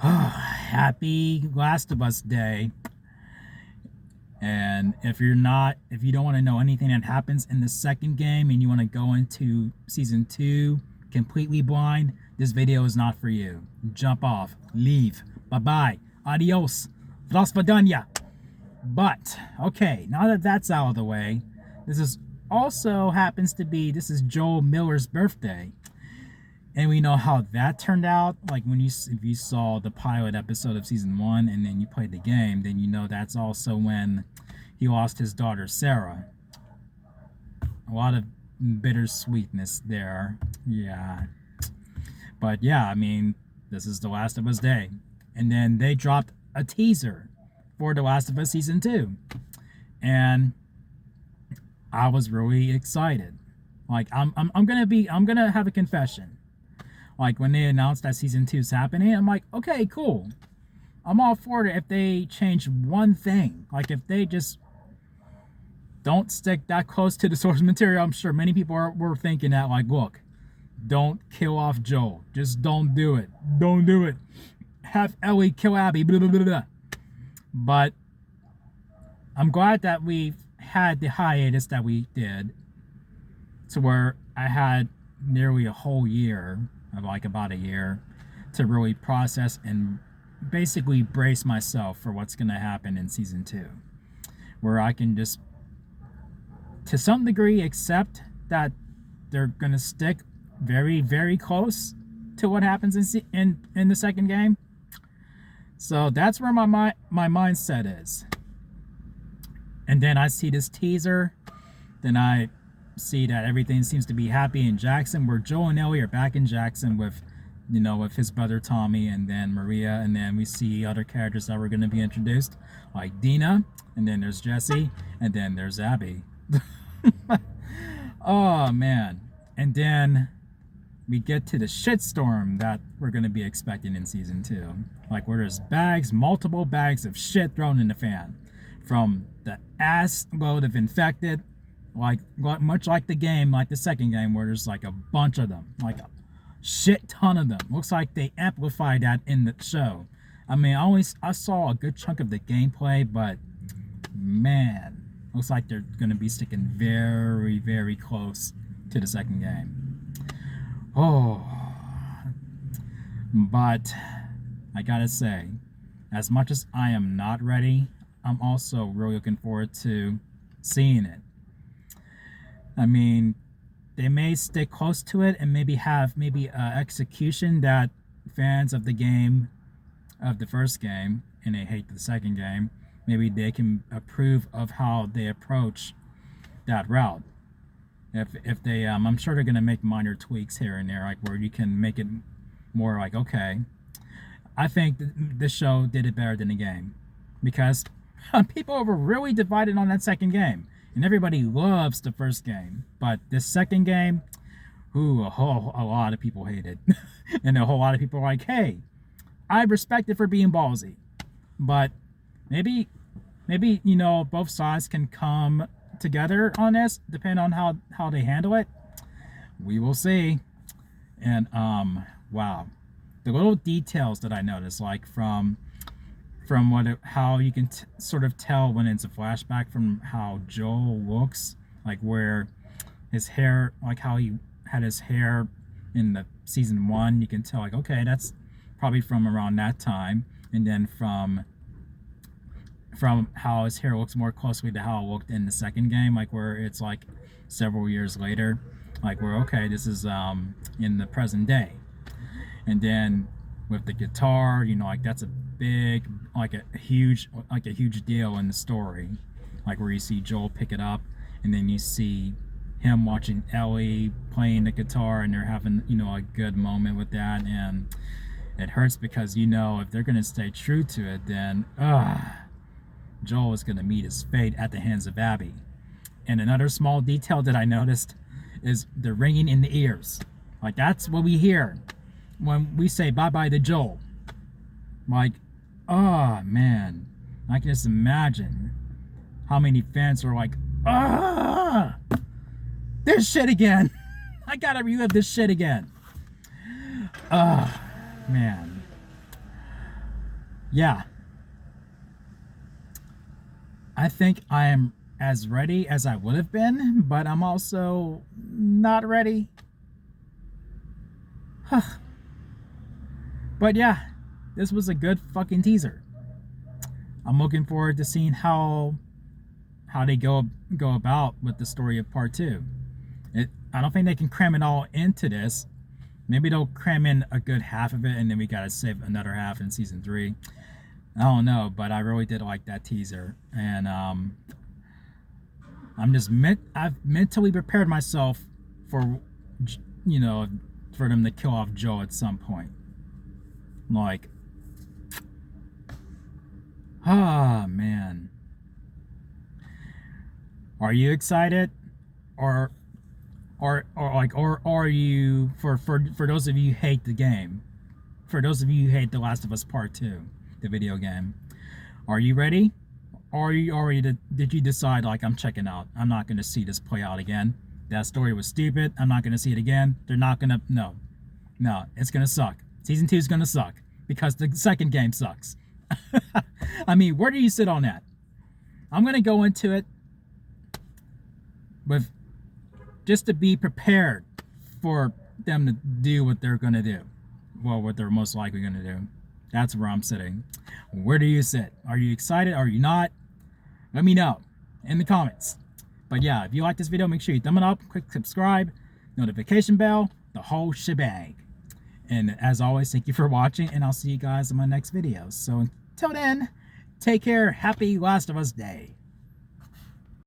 Happy Last of Us Day. And if you don't want to know anything that happens in the second game and you want to go into season 2 completely blind, this video is not for you. Jump off, leave, bye-bye, adios, Vraspadanya. But, okay, now that that's out of the way, this is Joel Miller's birthday. And we know how that turned out. Like if you saw the pilot episode of season 1 and then you played the game, then you know that's also when he lost his daughter Sarah. A lot of bittersweetness there. Yeah. But yeah, I mean, this is The Last of Us Day. And then they dropped a teaser for The Last of Us Season 2. And I was really excited. Like I'm gonna have a confession. Like when they announced that season 2 is happening, I'm like, okay, cool. I'm all for it if they change one thing. Like if they just don't stick that close to the source material. I'm sure many people were thinking that, like, look, don't kill off Joel. Just don't do it. Don't do it. Have Ellie kill Abby. Blah, blah, blah, blah. But I'm glad that we had the hiatus that we did, to where I had nearly a whole year, like about a year, to really process and basically brace myself for what's going to happen in season 2, where I can just to some degree accept that they're going to stick very, very close to what happens in the second game. So that's where my mindset is. And then I see this teaser, then I see that everything seems to be happy in Jackson, where Joel and Ellie are back in Jackson with his brother Tommy, and then Maria, and then we see other characters that were going to be introduced, like Dina, and then there's Jesse, and then there's Abby. Oh man. And then we get to the shitstorm that we're going to be expecting in season 2, like where there's multiple bags of shit thrown in the fan, from the ass load of infected, like much like the second game, where there's like a bunch of them, like a shit ton of them. Looks like they amplified that in the show. I mean, I saw a good chunk of the gameplay, but man, looks like they're gonna be sticking very, very close to the second game. Oh, but I gotta say, as much as I am not ready, I'm also really looking forward to seeing it. I mean, they may stick close to it and maybe have execution that fans of the game, of the first game, and they hate the second game, maybe they can approve of how they approach that route. If they, I'm sure they're gonna make minor tweaks here and there, like where you can make it more like, okay, I think this show did it better than the game, because people were really divided on that second game. And everybody loves the first game, but this second game, a lot of people hate it. And a whole lot of people are like, hey, I respect it for being ballsy, but maybe both sides can come together on this, depending on how they handle it. We will see. And wow, the little details that I noticed, like from how you can sort of tell when it's a flashback from how Joel looks, like where his hair, like how he had his hair in the season 1, you can tell, like, okay, that's probably from around that time. And then from how his hair looks more closely to how it looked in the second game, like where it's like several years later, like where, okay, this is in the present day. And then with the guitar, like that's a big, like a huge deal in the story, like where you see Joel pick it up, and then you see him watching Ellie playing the guitar, and they're having a good moment with that. And it hurts because if they're gonna stay true to it, then Joel is gonna meet his fate at the hands of Abby. And another small detail that I noticed is the ringing in the ears. Like that's what we hear when we say bye-bye to Joel. Like, oh man, I can just imagine how many fans are like, this shit again. I gotta relive this shit again. Man. Yeah, I think I am as ready as I would have been, but I'm also not ready. But yeah, this was a good fucking teaser. I'm looking forward to seeing how they go about with the story of part two. I don't think they can cram it all into this. Maybe they'll cram in a good half of it, and then we gotta save another half in season three. I don't know, but I really did like that teaser, and I've mentally prepared myself for, you know, for them to kill off Joe at some point. Like, ah, man, are you excited, or or are you, for those of you who hate the game, for those of you who hate The Last of Us Part Two, the video game, are you ready? Or are you already did you decide, like, I'm checking out? I'm not going to see this play out again. That story was stupid. I'm not going to see it again. They're not going to. No, it's going to suck. Season 2 is going to suck because the second game sucks. I mean, where do you sit on that? I'm going to go into it with just to be prepared for them to do what they're going to do. Well, what they're most likely going to do. That's where I'm sitting. Where do you sit? Are you excited? Are you not? Let me know in the comments. But yeah, if you like this video, make sure you thumb it up, click subscribe, notification bell, the whole shebang. And as always, thank you for watching, and I'll see you guys in my next video. So until then, take care. Happy Last of Us Day.